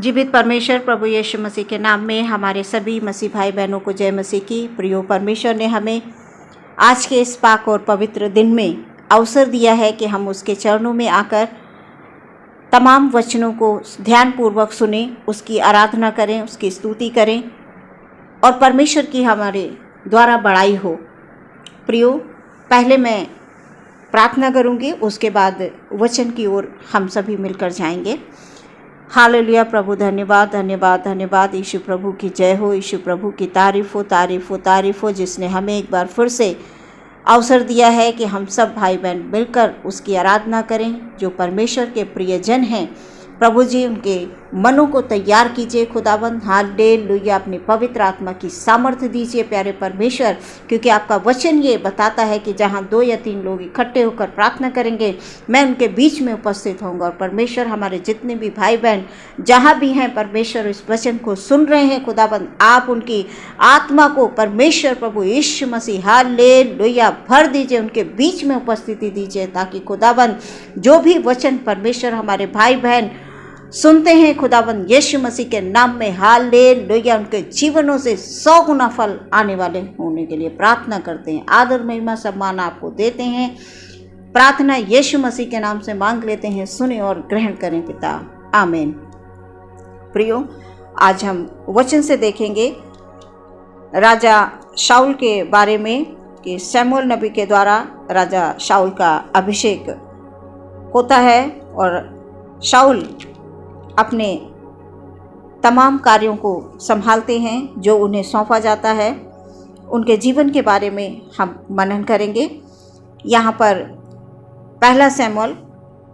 जीवित परमेश्वर प्रभु यीशु मसीह के नाम में हमारे सभी मसीह भाई बहनों को जय मसीह की। प्रियो, परमेश्वर ने हमें आज के इस पाक और पवित्र दिन में अवसर दिया है कि हम उसके चरणों में आकर तमाम वचनों को ध्यानपूर्वक सुनें, उसकी आराधना करें, उसकी स्तुति करें और परमेश्वर की हमारे द्वारा बड़ाई हो। प्रियो, पहले मैं प्रार्थना करूंगी, उसके बाद वचन की ओर हम सभी मिलकर जाएंगे। हालेलुया। प्रभु धन्यवाद धन्यवाद धन्यवाद। यीशु प्रभु की जय हो, यीशु प्रभु की तारीफ़ हो तारीफ़ हो तारीफ़ हो, जिसने हमें एक बार फिर से अवसर दिया है कि हम सब भाई बहन मिलकर उसकी आराधना करें। जो परमेश्वर के प्रियजन हैं, प्रभु जी उनके मनों को तैयार कीजिए खुदाबंद। हालेलुया। अपनी पवित्र आत्मा की सामर्थ्य दीजिए प्यारे परमेश्वर, क्योंकि आपका वचन ये बताता है कि जहाँ 2 या 3 लोग इकट्ठे होकर प्रार्थना करेंगे, मैं उनके बीच में उपस्थित होऊंगा। और परमेश्वर, हमारे जितने भी भाई बहन जहाँ भी हैं, परमेश्वर इस वचन को सुन रहे हैं खुदाबंद, आप उनकी आत्मा को परमेश्वर प्रभु यीशु मसीह हालेलुया भर दीजिए, उनके बीच में उपस्थिति दीजिए, ताकि खुदाबंद जो भी वचन परमेश्वर हमारे भाई बहन सुनते हैं खुदाबंद यीशु मसीह के नाम में हालेलुया, उनके जीवनों से 100 गुना फल आने वाले होने के लिए प्रार्थना करते हैं। आदर महिमा सम्मान आपको देते हैं। प्रार्थना यीशु मसीह के नाम से मांग लेते हैं, सुने और ग्रहण करें पिता, आमीन। प्रियो, आज हम वचन से देखेंगे राजा शाऊल के बारे में कि शमूएल नबी के द्वारा राजा शाऊल का अभिषेक होता है और शाऊल अपने तमाम कार्यों को संभालते हैं जो उन्हें सौंपा जाता है। उनके जीवन के बारे में हम मनन करेंगे। यहाँ पर पहला शमूएल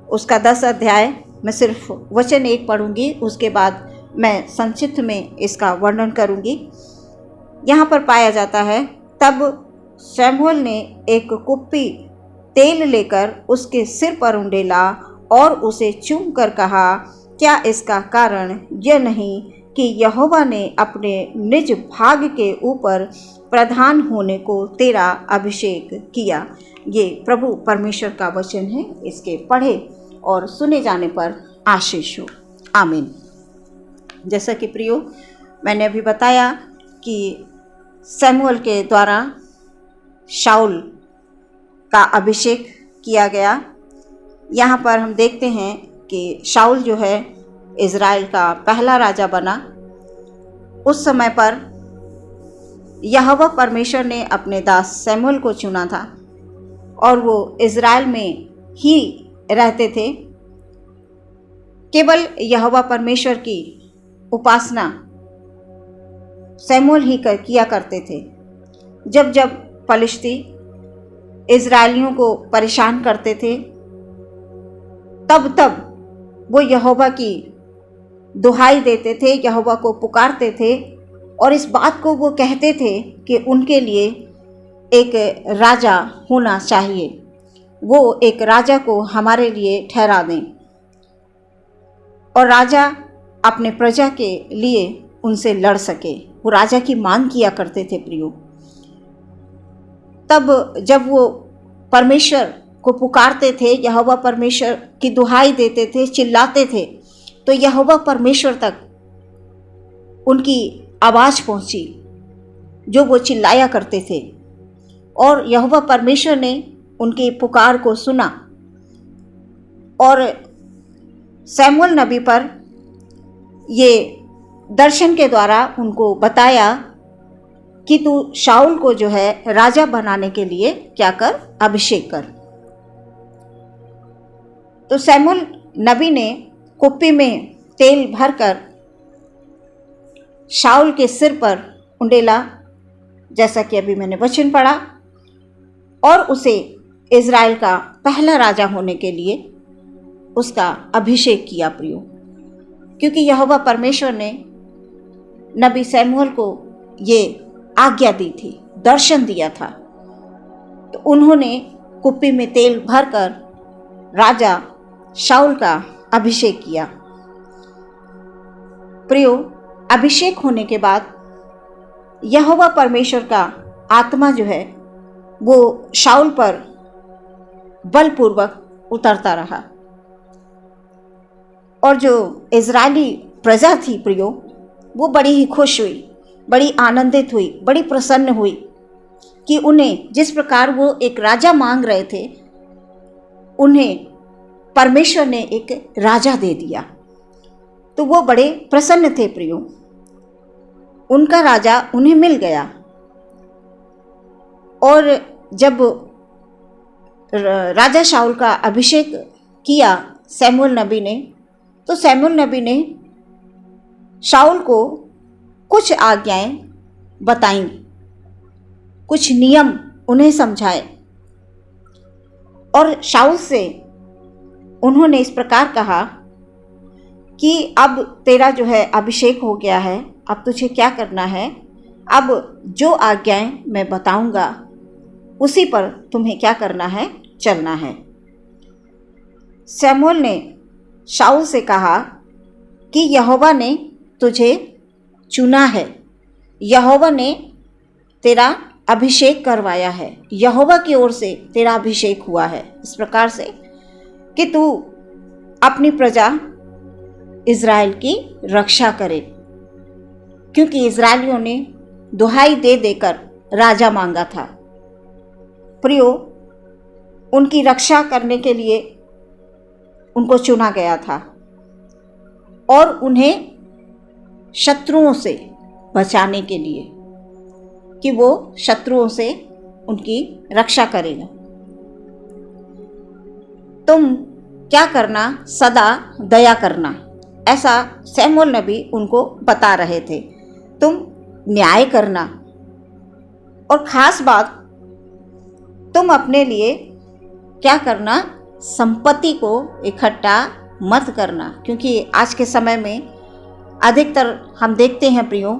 उसका 10 अध्याय, मैं सिर्फ वचन 1 पढ़ूंगी, उसके बाद मैं संक्षिप्त में इसका वर्णन करूंगी। यहाँ पर पाया जाता है, तब शमूएल ने एक कुप्पी तेल लेकर उसके सिर पर उंडेला और उसे चूम कर कहा, क्या इसका कारण यह नहीं कि यहोवा ने अपने निज भाग के ऊपर प्रधान होने को तेरा अभिषेक किया। ये प्रभु परमेश्वर का वचन है, इसके पढ़े और सुने जाने पर आशीष हो, आमीन। जैसा कि प्रियो, मैंने अभी बताया कि शमूएल के द्वारा शाऊल का अभिषेक किया गया। यहाँ पर हम देखते हैं कि शाऊल जो है इज़राइल का पहला राजा बना। उस समय पर यहोवा परमेश्वर ने अपने दास शमूएल को चुना था और वो इज़राइल में ही रहते थे। केवल यहोवा परमेश्वर की उपासना शमूएल ही किया करते थे। जब जब फलिश्ती इज़राइलियों को परेशान करते थे, तब तब वो यहोवा की दुहाई देते थे, यहोवा को पुकारते थे और इस बात को वो कहते थे कि उनके लिए एक राजा होना चाहिए, वो एक राजा को हमारे लिए ठहरा दें। और राजा अपने प्रजा के लिए उनसे लड़ सके, वो राजा की मांग किया करते थे प्रियो। तब जब वो परमेश्वर को पुकारते थे, यहोवा परमेश्वर की दुहाई देते थे, चिल्लाते थे, तो यहोवा परमेश्वर तक उनकी आवाज़ पहुंची जो वो चिल्लाया करते थे, और यहोवा परमेश्वर ने उनकी पुकार को सुना और शमूएल नबी पर ये दर्शन के द्वारा उनको बताया कि तू शाऊल को जो है राजा बनाने के लिए क्या कर, अभिषेक कर। तो शमूएल नबी ने कुप्पी में तेल भरकर शाऊल के सिर पर उंडेला, जैसा कि अभी मैंने वचन पढ़ा, और उसे इज़राइल का पहला राजा होने के लिए उसका अभिषेक किया प्रियो। क्योंकि यहोवा परमेश्वर ने नबी शमूएल को ये आज्ञा दी थी, दर्शन दिया था, तो उन्होंने कुप्पी में तेल भरकर राजा शाऊल का अभिषेक किया। प्रियो, अभिषेक होने के बाद यहोवा परमेश्वर का आत्मा जो है वो शाऊल पर बलपूर्वक उतरता रहा और जो इज़राइली प्रजा थी प्रियो, वो बड़ी ही खुश हुई, बड़ी आनंदित हुई, बड़ी प्रसन्न हुई कि उन्हें जिस प्रकार वो एक राजा मांग रहे थे, उन्हें परमेश्वर ने एक राजा दे दिया। तो वो बड़े प्रसन्न थे प्रियो, उनका राजा उन्हें मिल गया। और जब राजा शाऊल का अभिषेक किया शमूएल नबी ने, तो शमूएल नबी ने शाऊल को कुछ आज्ञाएं बताईं, कुछ नियम उन्हें समझाए, और शाऊल से उन्होंने इस प्रकार कहा कि अब तेरा जो है अभिषेक हो गया है, अब तुझे क्या करना है, अब जो आज्ञाएं मैं बताऊंगा उसी पर तुम्हें क्या करना है, चलना है। शमूएल ने शाऊल से कहा कि यहोवा ने तुझे चुना है, यहोवा ने तेरा अभिषेक करवाया है, यहोवा की ओर से तेरा अभिषेक हुआ है इस प्रकार से कि तू अपनी प्रजा इज़राइल की रक्षा करे, क्योंकि इज़राइलियों ने दुहाई दे देकर राजा मांगा था। प्रियो, उनकी रक्षा करने के लिए उनको चुना गया था और उन्हें शत्रुओं से बचाने के लिए कि वो शत्रुओं से उनकी रक्षा करेगा। तुम क्या करना, सदा दया करना, ऐसा शमूएल नबी उनको बता रहे थे। तुम न्याय करना, और ख़ास बात तुम अपने लिए क्या करना, संपत्ति को इकट्ठा मत करना, क्योंकि आज के समय में अधिकतर हम देखते हैं प्रियो,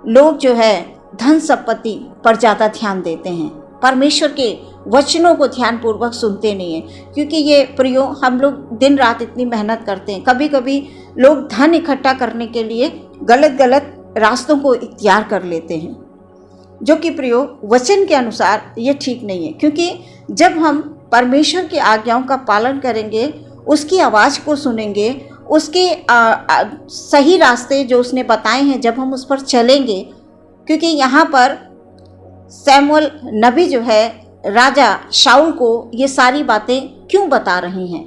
लोग जो है धन संपत्ति पर ज़्यादा ध्यान देते हैं, परमेश्वर के वचनों को ध्यानपूर्वक सुनते नहीं हैं। क्योंकि ये प्रियो, हम लोग दिन रात इतनी मेहनत करते हैं, कभी कभी लोग धन इकट्ठा करने के लिए गलत गलत रास्तों को इख्तियार कर लेते हैं, जो कि प्रियो वचन के अनुसार ये ठीक नहीं है। क्योंकि जब हम परमेश्वर की आज्ञाओं का पालन करेंगे, उसकी आवाज़ को सुनेंगे, उसके सही रास्ते जो उसने बताए हैं जब हम उस पर चलेंगे, क्योंकि यहाँ पर शमूएल नबी जो है राजा शाऊल को ये सारी बातें क्यों बता रहे हैं,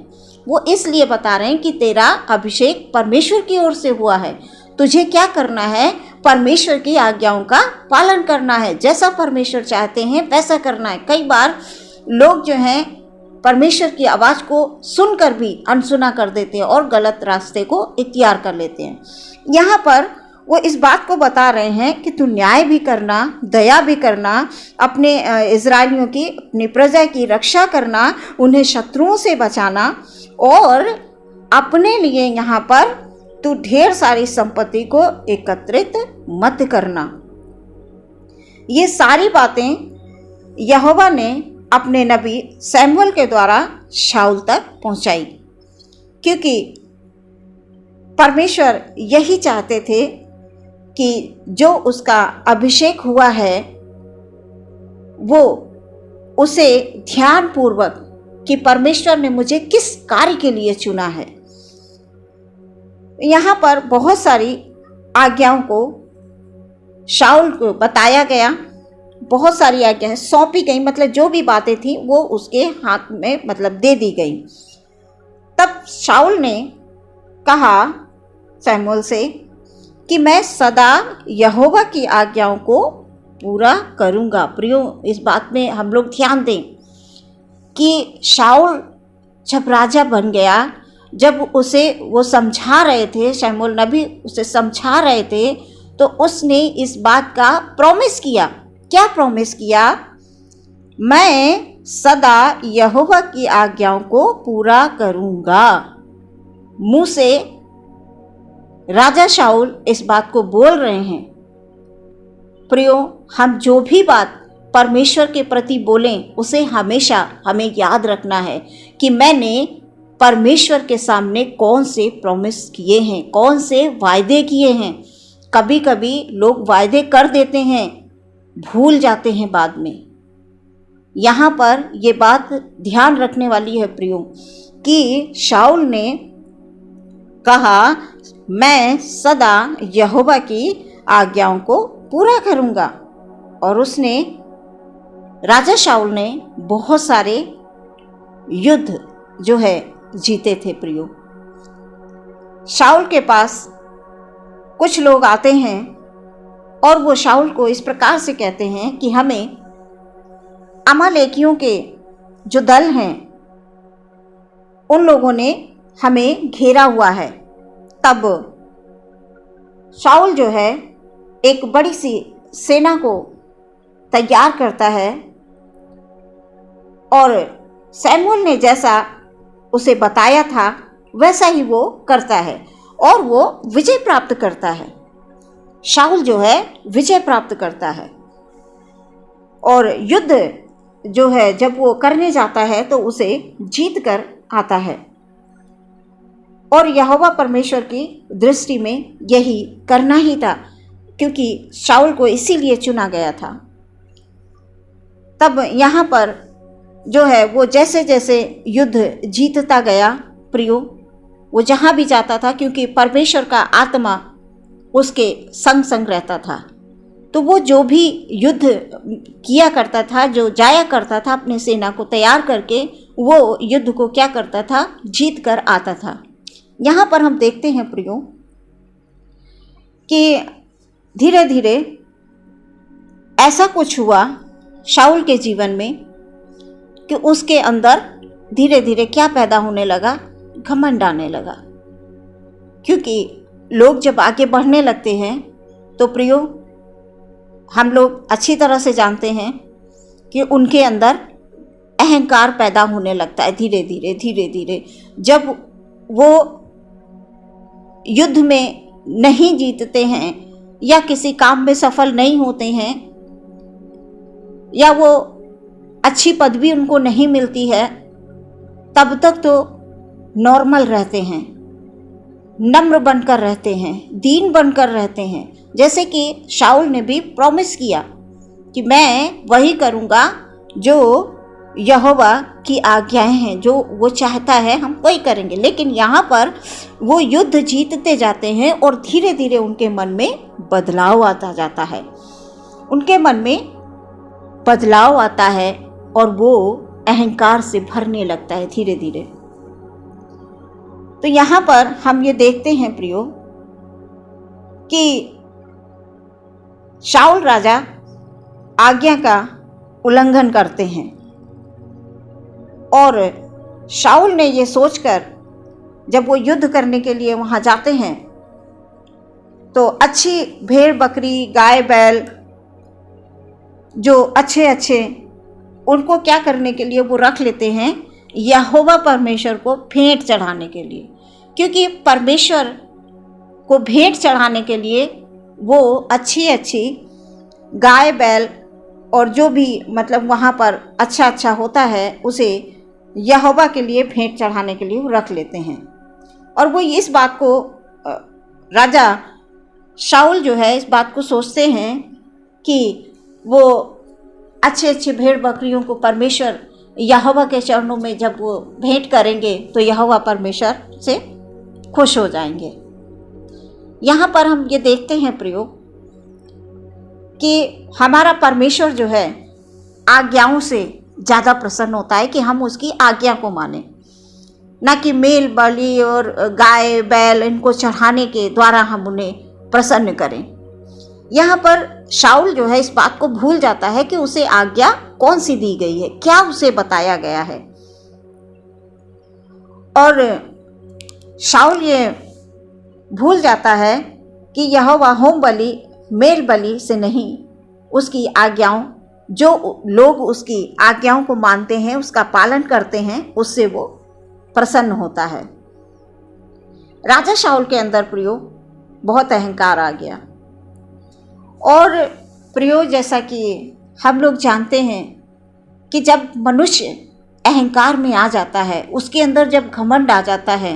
वो इसलिए बता रहे हैं कि तेरा अभिषेक परमेश्वर की ओर से हुआ है, तुझे क्या करना है, परमेश्वर की आज्ञाओं का पालन करना है, जैसा परमेश्वर चाहते हैं वैसा करना है। कई बार लोग जो हैं परमेश्वर की आवाज़ को सुनकर भी अनसुना कर देते हैं और गलत रास्ते को इख्तियार कर लेते हैं। यहाँ पर वो इस बात को बता रहे हैं कि तू न्याय भी करना, दया भी करना, अपने इज़राइलियों की, अपनी प्रजा की रक्षा करना, उन्हें शत्रुओं से बचाना, और अपने लिए यहाँ पर तू ढेर सारी संपत्ति को एकत्रित मत करना। ये सारी बातें यहोवा ने अपने नबी शमूएल के द्वारा शाऊल तक पहुंचाई, क्योंकि परमेश्वर यही चाहते थे कि जो उसका अभिषेक हुआ है वो उसे ध्यानपूर्वक, कि परमेश्वर ने मुझे किस कार्य के लिए चुना है। यहाँ पर बहुत सारी आज्ञाओं को शाऊल को बताया गया, बहुत सारी आज्ञाएं सौंपी गई, मतलब जो भी बातें थी वो उसके हाथ में मतलब दे दी गई। तब शाऊल ने कहा शमूएल से कि मैं सदा यहोवा की आज्ञाओं को पूरा करूँगा। प्रियो, इस बात में हम लोग ध्यान दें कि शाऊल जब राजा बन गया, जब उसे वो समझा रहे थे, शमूएल नबी उसे समझा रहे थे, तो उसने इस बात का प्रॉमिस किया। क्या प्रॉमिस किया? मैं सदा यहोवा की आज्ञाओं को पूरा करूँगा। मुँह से राजा शाऊल इस बात को बोल रहे हैं। प्रियो, हम जो भी बात परमेश्वर के प्रति बोलें उसे हमेशा हमें याद रखना है कि मैंने परमेश्वर के सामने कौन से प्रॉमिस किए हैं, कौन से वायदे किए हैं। कभी कभी लोग वायदे कर देते हैं, भूल जाते हैं बाद में। यहाँ पर ये बात ध्यान रखने वाली है प्रियो, कि शाऊल ने कहा मैं सदा यहोवा की आज्ञाओं को पूरा करूँगा। और उसने, राजा शाऊल ने बहुत सारे युद्ध जो है जीते थे प्रियो। शाऊल के पास कुछ लोग आते हैं और वो शाऊल को इस प्रकार से कहते हैं कि हमें अमालेकियों के जो दल हैं उन लोगों ने हमें घेरा हुआ है। तब शाऊल जो है एक बड़ी सी सेना को तैयार करता है और सैमुअल ने जैसा उसे बताया था वैसा ही वो करता है और वो विजय प्राप्त करता है। शाऊल जो है विजय प्राप्त करता है और युद्ध जो है जब वो करने जाता है तो उसे जीत कर आता है। और यहोवा परमेश्वर की दृष्टि में यही करना ही था, क्योंकि शाऊल को इसीलिए चुना गया था। तब यहाँ पर जो है वो जैसे जैसे युद्ध जीतता गया प्रियो, वो जहाँ भी जाता था, क्योंकि परमेश्वर का आत्मा उसके संग संग रहता था, तो वो जो भी युद्ध किया करता था, जो जाया करता था अपने सेना को तैयार करके, वो युद्ध को क्या करता था, जीत कर आता था। यहाँ पर हम देखते हैं प्रियो कि धीरे धीरे ऐसा कुछ हुआ शाऊल के जीवन में कि उसके अंदर धीरे धीरे क्या पैदा होने लगा, घमंड आने लगा। क्योंकि लोग जब आगे बढ़ने लगते हैं तो प्रियो हम लोग अच्छी तरह से जानते हैं कि उनके अंदर अहंकार पैदा होने लगता है धीरे धीरे। जब वो युद्ध में नहीं जीतते हैं या किसी काम में सफल नहीं होते हैं या वो अच्छी पदवी उनको नहीं मिलती है, तब तक तो नॉर्मल रहते हैं, नम्र बनकर रहते हैं, दीन बनकर रहते हैं। जैसे कि शाऊल ने भी प्रॉमिस किया कि मैं वही करूँगा जो यहोवा की आज्ञाएं हैं, जो वो चाहता है हम वही करेंगे। लेकिन यहाँ पर वो युद्ध जीतते जाते हैं और धीरे धीरे उनके मन में बदलाव आता जाता है, उनके मन में बदलाव आता है और वो अहंकार से भरने लगता है धीरे धीरे। तो यहाँ पर हम ये देखते हैं प्रियो कि शाऊल राजा आज्ञा का उल्लंघन करते हैं और शाऊल ने ये सोचकर जब वो युद्ध करने के लिए वहाँ जाते हैं तो अच्छी भेड़ बकरी गाय बैल जो अच्छे उनको क्या करने के लिए वो रख लेते हैं, यहोवा परमेश्वर को भेंट चढ़ाने के लिए। क्योंकि परमेश्वर को भेंट चढ़ाने के लिए वो अच्छी गाय बैल और जो भी मतलब वहाँ पर अच्छा होता है उसे यहोवा के लिए भेंट चढ़ाने के लिए रख लेते हैं। और वो इस बात को राजा शाऊल जो है इस बात को सोचते हैं कि वो अच्छे भेड़ बकरियों को परमेश्वर यहोवा के चरणों में जब वो भेंट करेंगे तो यहोवा परमेश्वर से खुश हो जाएंगे। यहाँ पर हम ये देखते हैं प्रियो कि हमारा परमेश्वर जो है आज्ञाओं से ज़्यादा प्रसन्न होता है कि हम उसकी आज्ञा को माने, ना कि मेल बलि और गाय बैल इनको चढ़ाने के द्वारा हम उन्हें प्रसन्न करें। यहाँ पर शाऊल जो है इस बात को भूल जाता है कि उसे आज्ञा कौन सी दी गई है, क्या उसे बताया गया है। और शाऊल ये भूल जाता है कि यहोवा होम बलि मेल बलि से नहीं, उसकी आज्ञाओं, जो लोग उसकी आज्ञाओं को मानते हैं उसका पालन करते हैं, उससे वो प्रसन्न होता है। राजा शाऊल के अंदर प्रियो बहुत अहंकार आ गया। और प्रियो जैसा कि हम लोग जानते हैं कि जब मनुष्य अहंकार में आ जाता है, उसके अंदर जब घमंड आ जाता है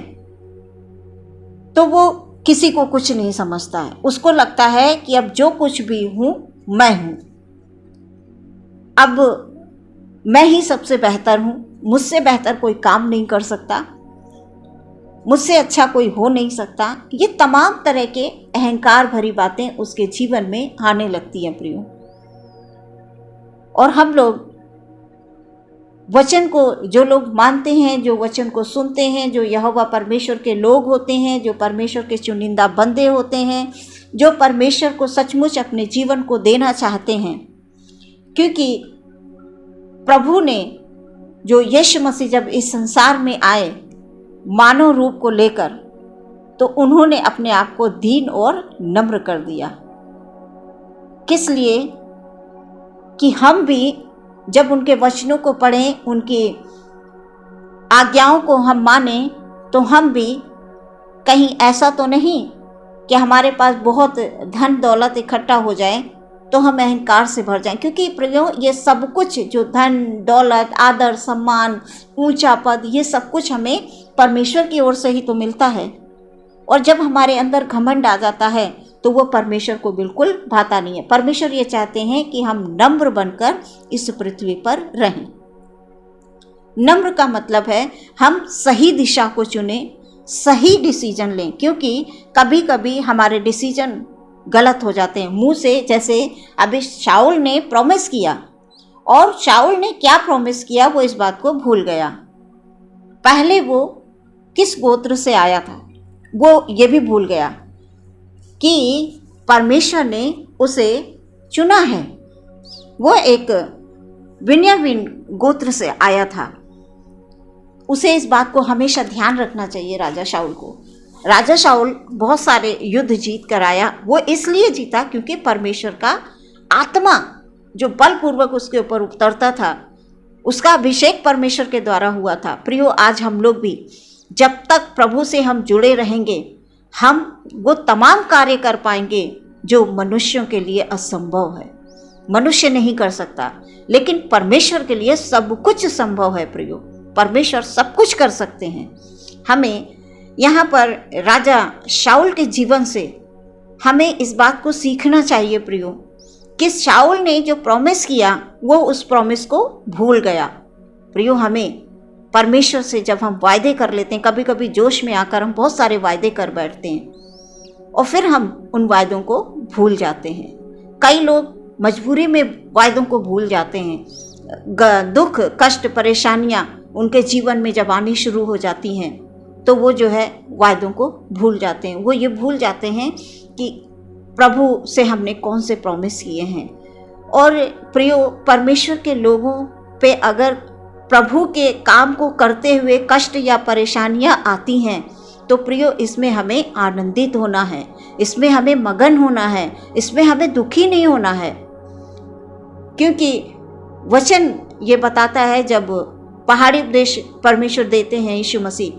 तो वो किसी को कुछ नहीं समझता है। उसको लगता है कि अब जो कुछ भी हूँ मैं हूँ, अब मैं ही सबसे बेहतर हूँ, मुझसे बेहतर कोई काम नहीं कर सकता। मुझसे अच्छा कोई हो नहीं सकता, ये तमाम तरह के अहंकार भरी बातें उसके जीवन में आने लगती हैं प्रियो। और हम लोग वचन को, जो लोग मानते हैं, जो वचन को सुनते हैं, जो यहोवा परमेश्वर के लोग होते हैं, जो परमेश्वर के चुनिंदा बंदे होते हैं, जो परमेश्वर को सचमुच अपने जीवन को देना चाहते हैं, क्योंकि प्रभु ने, जो यीशु मसीह जब इस संसार में आए मानव रूप को लेकर, तो उन्होंने अपने आप को दीन और नम्र कर दिया। किस लिए? कि हम भी जब उनके वचनों को पढ़ें, उनकी आज्ञाओं को हम मानें, तो हम भी कहीं ऐसा तो नहीं कि हमारे पास बहुत धन दौलत इकट्ठा हो जाए तो हम अहंकार से भर जाएं। क्योंकि प्रियो, ये सब कुछ जो धन दौलत, आदर सम्मान, ऊंचा पद, ये सब कुछ हमें परमेश्वर की ओर से ही तो मिलता है। और जब हमारे अंदर घमंड आ जाता है तो वो परमेश्वर को बिल्कुल भाता नहीं है। परमेश्वर ये चाहते हैं कि हम नम्र बनकर इस पृथ्वी पर रहें। नम्र का मतलब है हम सही दिशा को चुने, सही डिसीजन लें, क्योंकि कभी कभी हमारे डिसीजन गलत हो जाते हैं मुंह से। जैसे अभी शाऊल ने प्रॉमिस किया, और शाऊल ने क्या प्रॉमिस किया वो इस बात को भूल गया। पहले वो किस गोत्र से आया था वो ये भी भूल गया कि परमेश्वर ने उसे चुना है। वो एक बिन्यामीन गोत्र से आया था। उसे इस बात को हमेशा ध्यान रखना चाहिए। राजा शाऊल को, राजा शाऊल बहुत सारे युद्ध जीत कर आया। वो इसलिए जीता क्योंकि परमेश्वर का आत्मा जो बलपूर्वक उसके ऊपर उतरता था, उसका अभिषेक परमेश्वर के द्वारा हुआ था। प्रियो, आज हम लोग भी जब तक प्रभु से हम जुड़े रहेंगे, हम वो तमाम कार्य कर पाएंगे जो मनुष्यों के लिए असंभव है। मनुष्य नहीं कर सकता, लेकिन परमेश्वर के लिए सब कुछ संभव है। प्रियो, परमेश्वर सब कुछ कर सकते हैं। हमें यहाँ पर राजा शाऊल के जीवन से हमें इस बात को सीखना चाहिए प्रियो, कि शाऊल ने जो प्रॉमिस किया वो उस प्रॉमिस को भूल गया। प्रियो, हमें परमेश्वर से जब हम वायदे कर लेते हैं, कभी कभी जोश में आकर हम बहुत सारे वायदे कर बैठते हैं और फिर हम उन वायदों को भूल जाते हैं। कई लोग मजबूरी में वायदों को भूल जाते हैं। दुख, कष्ट, परेशानियां उनके जीवन में जब आनी शुरू हो जाती हैं तो वो जो है वायदों को भूल जाते हैं। वो ये भूल जाते हैं कि प्रभु से हमने कौन से प्रॉमिस किए हैं। और प्रियो, परमेश्वर के लोगों पे अगर प्रभु के काम को करते हुए कष्ट या परेशानियां आती हैं तो प्रियो, इसमें हमें आनंदित होना है, इसमें हमें मगन होना है, इसमें हमें दुखी नहीं होना है। क्योंकि वचन ये बताता है, जब पहाड़ी उपदेश परमेश्वर देते हैं यीशु मसीह,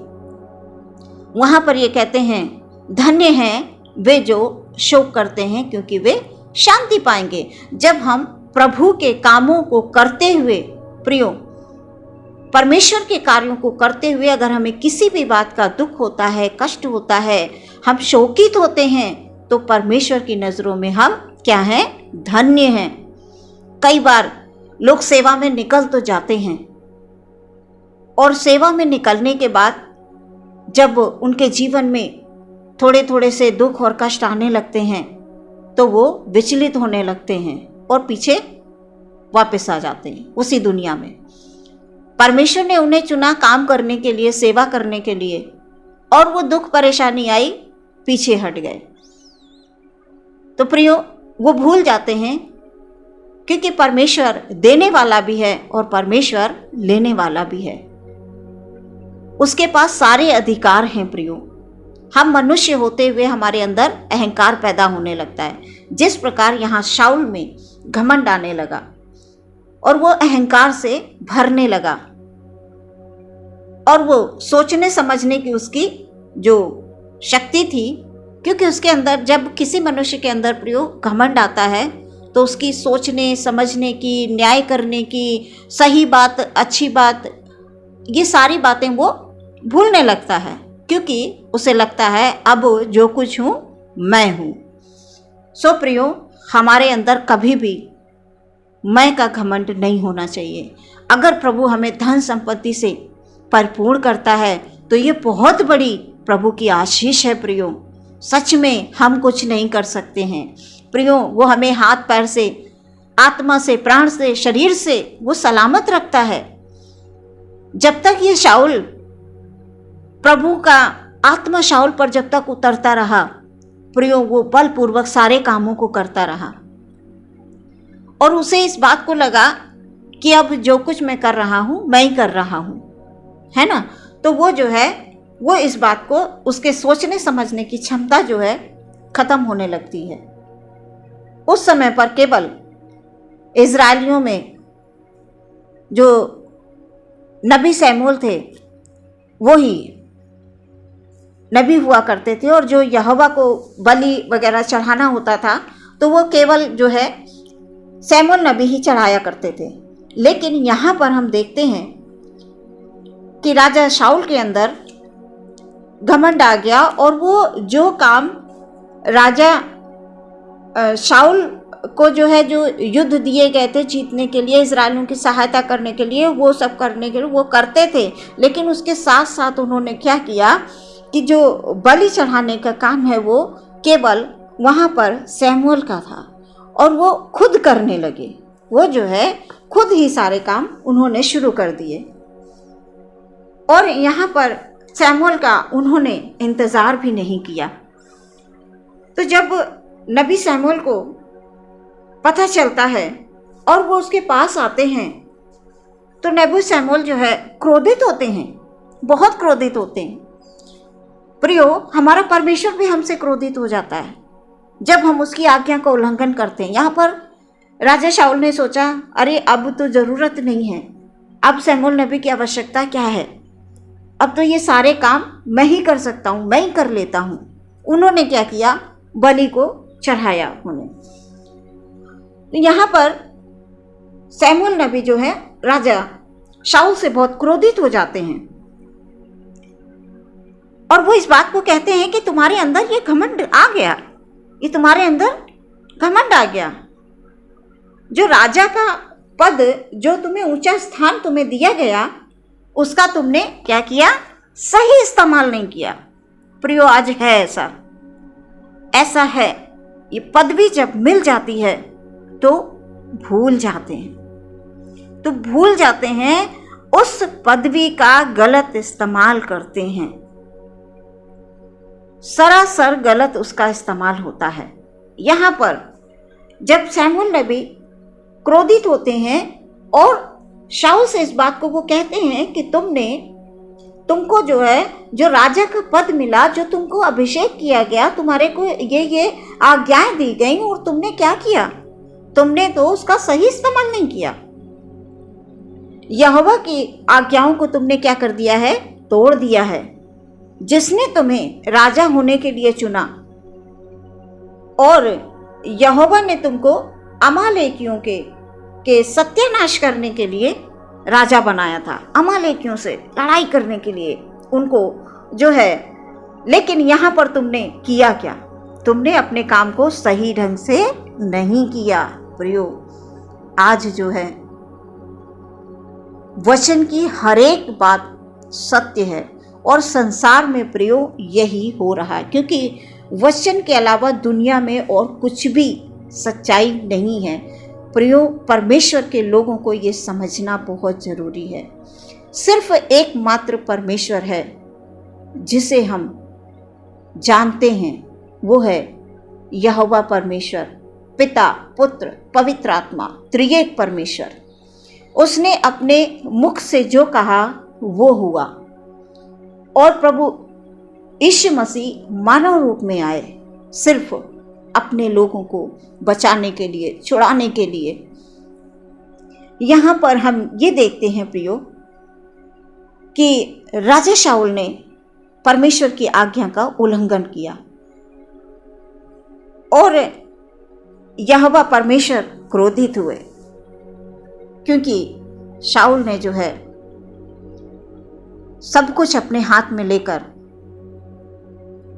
वहाँ पर ये कहते हैं, धन्य हैं वे जो शोक करते हैं क्योंकि वे शांति पाएंगे। जब हम प्रभु के कामों को करते हुए, प्रियो, परमेश्वर के कार्यों को करते हुए अगर हमें किसी भी बात का दुख होता है, कष्ट होता है, हम शोकित होते हैं, तो परमेश्वर की नज़रों में हम क्या हैं? धन्य हैं। कई बार लोग सेवा में निकल तो जाते हैं और सेवा में निकलने के बाद जब उनके जीवन में थोड़े थोड़े से दुख और कष्ट आने लगते हैं तो वो विचलित होने लगते हैं और पीछे वापस आ जाते हैं उसी दुनिया में। परमेश्वर ने उन्हें चुना काम करने के लिए, सेवा करने के लिए, और वो दुख परेशानी आई, पीछे हट गए। तो प्रियो, वो भूल जाते हैं क्योंकि परमेश्वर देने वाला भी है और परमेश्वर लेने वाला भी है। उसके पास सारे अधिकार हैं। प्रियो, हम मनुष्य होते हुए हमारे अंदर अहंकार पैदा होने लगता है। जिस प्रकार यहाँ शाऊल में घमंड आने लगा और वो अहंकार से भरने लगा और वो सोचने समझने की उसकी जो शक्ति थी, क्योंकि उसके अंदर, जब किसी मनुष्य के अंदर प्रियो घमंड आता है तो उसकी सोचने समझने की, न्याय करने की, सही बात, अच्छी बात, ये सारी बातें वो भूलने लगता है, क्योंकि उसे लगता है अब जो कुछ हूँ मैं हूँ। सो प्रियो, हमारे अंदर कभी भी मैं का घमंड नहीं होना चाहिए। अगर प्रभु हमें धन संपत्ति से परिपूर्ण करता है तो ये बहुत बड़ी प्रभु की आशीष है प्रियो। सच में हम कुछ नहीं कर सकते हैं प्रियो। वो हमें हाथ पैर से, आत्मा से, प्राण से, शरीर से वो सलामत रखता है। जब तक ये शाऊल, प्रभु का आत्मा शाऊल पर जब तक उतरता रहा प्रियो, वो बलपूर्वक सारे कामों को करता रहा और उसे इस बात को लगा कि अब जो कुछ मैं कर रहा हूं मैं ही कर रहा हूं, है ना। तो वो जो है वो इस बात को, उसके सोचने समझने की क्षमता जो है खत्म होने लगती है। उस समय पर केवल इज़राइलियों में जो नबी शमूएल थे वो ही नबी हुआ करते थे और जो यहोवा को बलि वगैरह चढ़ाना होता था तो वो केवल जो है शमूएल नबी ही चढ़ाया करते थे। लेकिन यहाँ पर हम देखते हैं कि राजा शाऊल के अंदर घमंड आ गया और वो जो काम राजा शाऊल को जो है, जो युद्ध दिए गए थे जीतने के लिए, इज़राइलियों की सहायता करने के लिए, वो सब करने के लिए वो करते थे। लेकिन उसके साथ साथ उन्होंने क्या किया कि जो बलि चढ़ाने का काम है वो केवल वहाँ पर शमूएल का था और वो खुद करने लगे। वो जो है खुद ही सारे काम उन्होंने शुरू कर दिए और यहाँ पर शमूएल का उन्होंने इंतज़ार भी नहीं किया। तो जब नबी शमूएल को पता चलता है और वो उसके पास आते हैं तो नबी शमूएल जो है क्रोधित होते हैं, बहुत क्रोधित होते हैं। प्रियो, हमारा परमेश्वर भी हमसे क्रोधित हो जाता है जब हम उसकी आज्ञा का उल्लंघन करते हैं। यहाँ पर राजा शाऊल ने सोचा, अरे अब तो ज़रूरत नहीं है, अब शमूएल नबी की आवश्यकता क्या है, अब तो ये सारे काम मैं ही कर सकता हूँ, मैं ही कर लेता हूँ। उन्होंने क्या किया, बलि को चढ़ाया उन्होंने। तो यहाँ पर शमूएल नबी जो है राजा शाऊल से बहुत क्रोधित हो जाते हैं और वो इस बात को कहते हैं कि तुम्हारे अंदर ये घमंड आ गया, ये तुम्हारे अंदर घमंड आ गया। जो राजा का पद, जो तुम्हें ऊंचा स्थान तुम्हें दिया गया, उसका तुमने क्या किया, सही इस्तेमाल नहीं किया। प्रियो, आज है ऐसा है, ये पदवी जब मिल जाती है तो भूल जाते हैं, उस पदवी का गलत इस्तेमाल करते हैं, सरासर गलत उसका इस्तेमाल होता है। यहाँ पर जब शमूएल नबी क्रोधित होते हैं और शाऊल से इस बात को वो कहते हैं कि तुमको जो है, जो राजा का पद मिला, जो तुमको अभिषेक किया गया, तुम्हारे को ये आज्ञाएं दी गई और तुमने क्या किया, तुमने तो उसका सही इस्तेमाल नहीं किया। यहोवा की आज्ञाओं को तुमने क्या कर दिया है, तोड़ दिया है। जिसने तुम्हें राजा होने के लिए चुना और यहोवा ने तुमको अमालेकियों के सत्यानाश करने के लिए राजा बनाया था, अमालेकियों से लड़ाई करने के लिए उनको जो है। लेकिन यहाँ पर तुमने किया क्या, तुमने अपने काम को सही ढंग से नहीं किया। प्रियो, आज जो है वचन की हर एक बात सत्य है और संसार में प्रियो यही हो रहा है, क्योंकि वचन के अलावा दुनिया में और कुछ भी सच्चाई नहीं है। प्रियो, परमेश्वर के लोगों को ये समझना बहुत ज़रूरी है। सिर्फ एकमात्र परमेश्वर है जिसे हम जानते हैं, वो है यहोवा परमेश्वर, पिता, पुत्र, पवित्र आत्मा, त्रिएक परमेश्वर। उसने अपने मुख से जो कहा वो हुआ और प्रभु यीशु मसीह मानव रूप में आए सिर्फ अपने लोगों को बचाने के लिए, छुड़ाने के लिए। यहाँ पर हम ये देखते हैं प्रियो कि राजा शाऊल ने परमेश्वर की आज्ञा का उल्लंघन किया और यहोवा परमेश्वर क्रोधित हुए, क्योंकि शाऊल ने जो है सब कुछ अपने हाथ में लेकर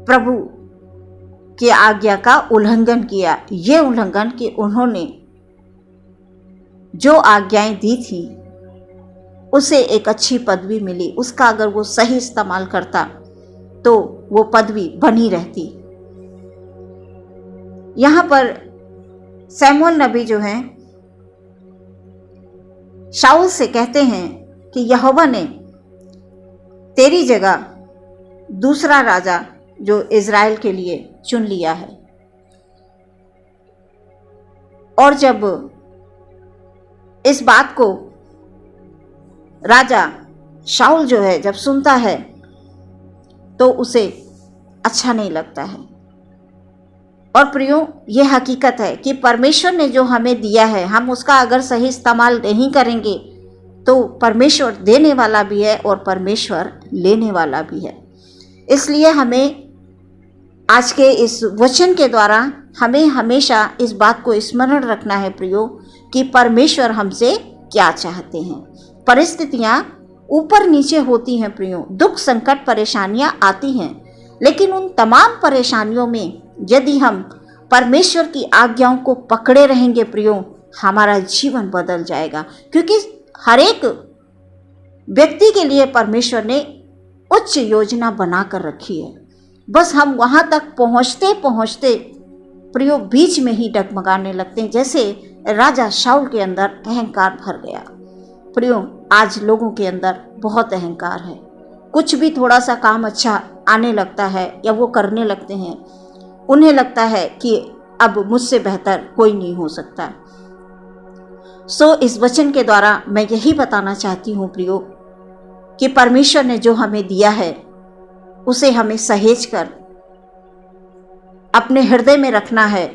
प्रभु की आज्ञा का उल्लंघन किया। ये उल्लंघन कि उन्होंने जो आज्ञाएं दी थी उसे एक अच्छी पदवी मिली, उसका अगर वो सही इस्तेमाल करता तो वो पदवी बनी रहती। यहाँ पर सैमुअल नबी जो हैं शाऊल से कहते हैं कि यहोवा ने तेरी जगह दूसरा राजा जो इज़राइल के लिए चुन लिया है। और जब इस बात को राजा शाऊल जो है जब सुनता है तो उसे अच्छा नहीं लगता है। और प्रियो, ये हकीकत है कि परमेश्वर ने जो हमें दिया है, हम उसका अगर सही इस्तेमाल नहीं करेंगे तो परमेश्वर देने वाला भी है और परमेश्वर लेने वाला भी है। इसलिए हमें आज के इस वचन के द्वारा हमें हमेशा इस बात को स्मरण रखना है प्रियो, कि परमेश्वर हमसे क्या चाहते हैं। परिस्थितियाँ ऊपर नीचे होती हैं प्रियो, दुख संकट परेशानियाँ आती हैं, लेकिन उन तमाम परेशानियों में यदि हम परमेश्वर की आज्ञाओं को पकड़े रहेंगे प्रियो, हमारा जीवन बदल जाएगा। क्योंकि हर एक व्यक्ति के लिए परमेश्वर ने उच्च योजना बनाकर रखी है। बस हम वहाँ तक पहुँचते पहुँचते प्रियो बीच में ही डगमगाने लगते हैं, जैसे राजा शाऊल के अंदर अहंकार भर गया। प्रियो, आज लोगों के अंदर बहुत अहंकार है। कुछ भी थोड़ा सा काम अच्छा आने लगता है या वो करने लगते हैं, उन्हें लगता है कि अब मुझसे बेहतर कोई नहीं हो सकता। इस वचन के द्वारा मैं यही बताना चाहती हूँ प्रियो, कि परमेश्वर ने जो हमें दिया है उसे हमें सहेज कर अपने हृदय में रखना है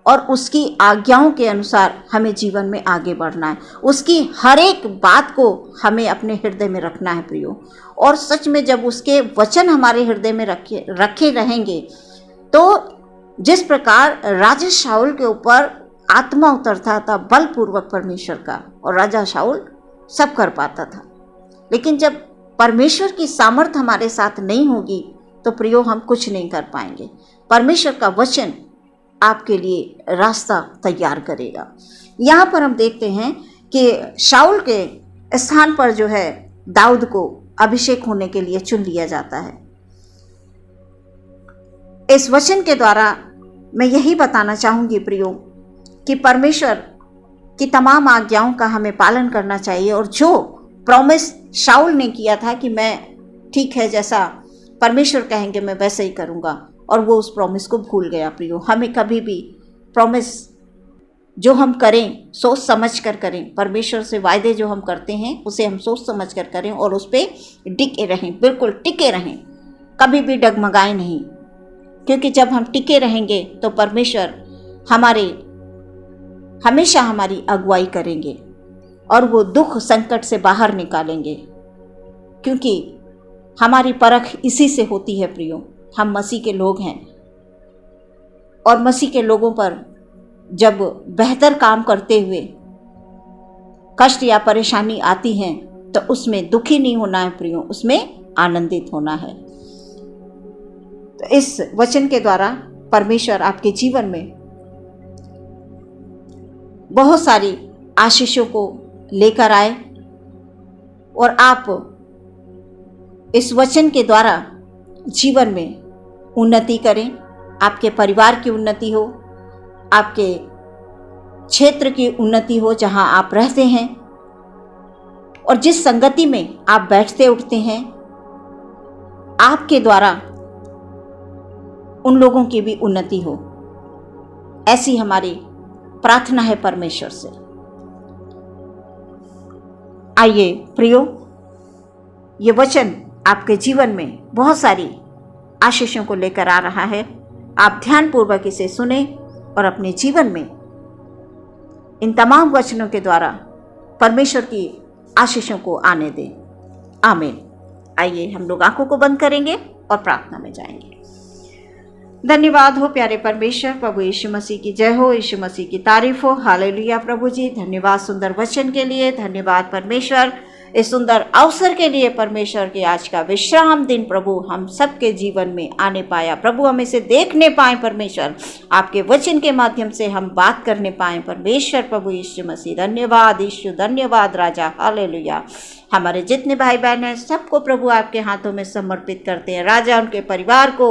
और उसकी आज्ञाओं के अनुसार हमें जीवन में आगे बढ़ना है। उसकी हर एक बात को हमें अपने हृदय में रखना है प्रियो। और सच में जब उसके वचन हमारे हृदय में रखे रहेंगे तो जिस प्रकार राजा शाऊल के ऊपर आत्मा उतरता था बलपूर्वक परमेश्वर का, और राजा शाऊल सब कर पाता था, लेकिन जब परमेश्वर की सामर्थ हमारे साथ नहीं होगी तो प्रियो हम कुछ नहीं कर पाएंगे। परमेश्वर का वचन आपके लिए रास्ता तैयार करेगा। यहाँ पर हम देखते हैं कि शाऊल के स्थान पर जो है दाऊद को अभिषेक होने के लिए चुन लिया जाता है। इस वचन के द्वारा मैं यही बताना चाहूँगी प्रियो, कि परमेश्वर की तमाम आज्ञाओं का हमें पालन करना चाहिए। और जो प्रॉमिस शाऊल ने किया था कि मैं ठीक है जैसा परमेश्वर कहेंगे मैं वैसे ही करूँगा, और वो उस प्रॉमिस को भूल गया प्रियो। हमें कभी भी प्रॉमिस जो हम करें सोच समझ कर करें। परमेश्वर से वायदे जो हम करते हैं उसे हम सोच समझ कर करें और उस पर टिके रहें, बिल्कुल टिके रहें, कभी भी डगमगाएं नहीं। क्योंकि जब हम टिके रहेंगे तो परमेश्वर हमेशा हमारी अगुवाई करेंगे और वो दुख संकट से बाहर निकालेंगे। क्योंकि हमारी परख इसी से होती है प्रियो। हम मसीह के लोग हैं और मसीह के लोगों पर जब बेहतर काम करते हुए कष्ट या परेशानी आती हैं तो उसमें दुखी नहीं होना है प्रियो, उसमें आनंदित होना है। तो इस वचन के द्वारा परमेश्वर आपके जीवन में बहुत सारी आशीषों को लेकर आए और आप इस वचन के द्वारा जीवन में उन्नति करें। आपके परिवार की उन्नति हो, आपके क्षेत्र की उन्नति हो जहां आप रहते हैं, और जिस संगति में आप बैठते उठते हैं आपके द्वारा उन लोगों की भी उन्नति हो। ऐसी हमारी प्रार्थना है परमेश्वर से। आइए प्रियो, ये वचन आपके जीवन में बहुत सारी आशीषों को लेकर आ रहा है। आप ध्यानपूर्वक इसे सुने और अपने जीवन में इन तमाम वचनों के द्वारा परमेश्वर की आशीषों को आने दें। आमीन। आइए हम लोग आंखों को बंद करेंगे और प्रार्थना में जाएंगे। धन्यवाद हो प्यारे परमेश्वर, प्रभु यीशु मसीह की जय हो, यीशु मसीह की तारीफ हो। हालेलुया प्रभु जी, धन्यवाद सुंदर वचन के लिए, धन्यवाद परमेश्वर इस सुंदर अवसर के लिए। परमेश्वर के आज का विश्राम दिन प्रभु हम सबके जीवन में आने पाया प्रभु, हम इसे देखने पाए परमेश्वर, आपके वचन के माध्यम से हम बात करने पाए परमेश्वर। प्रभु यीशु मसीह धन्यवाद, यीशु धन्यवाद राजा, हालेलुया हमारे जितने भाई बहन हैं सबको प्रभु आपके हाथों में समर्पित करते हैं। राजा उनके परिवार को,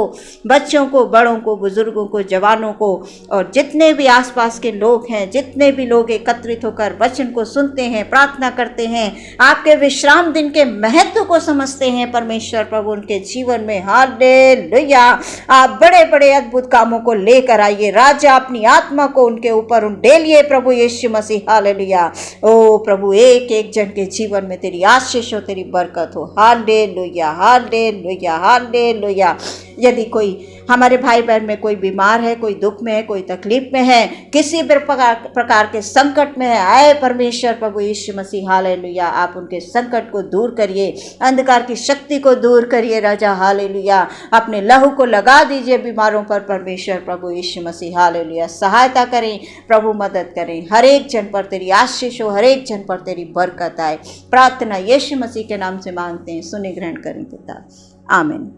बच्चों को, बड़ों को, बुजुर्गों को, जवानों को, और जितने भी आसपास के लोग हैं, जितने भी लोग एकत्रित होकर वचन को सुनते हैं, प्रार्थना करते हैं, आपके विश्राम दिन के महत्व को समझते हैं परमेश्वर प्रभु, उनके जीवन में हालेलुया आप बड़े बड़े अद्भुत कामों को लेकर आइए। राजा अपनी आत्मा को उनके ऊपर डालिए प्रभु यीशु मसीह। हालेलुया। ओ प्रभु, एक एक जन के जीवन में तेरी आशीष हो, तेरी बरकत हो। Hallelujah, hallelujah, hallelujah. यदि कोई हमारे भाई बहन में कोई बीमार है, कोई दुख में है, कोई तकलीफ में है, किसी भी प्रकार के संकट में है, आए परमेश्वर प्रभु यीशु मसीह। हालेलुया आप उनके संकट को दूर करिए, अंधकार की शक्ति को दूर करिए राजा। हालेलुया अपने लहू को लगा दीजिए बीमारों पर परमेश्वर प्रभु यीशु मसीह। हालेलुया सहायता करें प्रभु, मदद करें। हर एक जन पर तेरी आशीष हो, हर एक जन पर तेरी बरकत आए। प्रार्थना यीशु मसीह के नाम से मांगते हैं, सुने ग्रहण करें पिता, आमीन।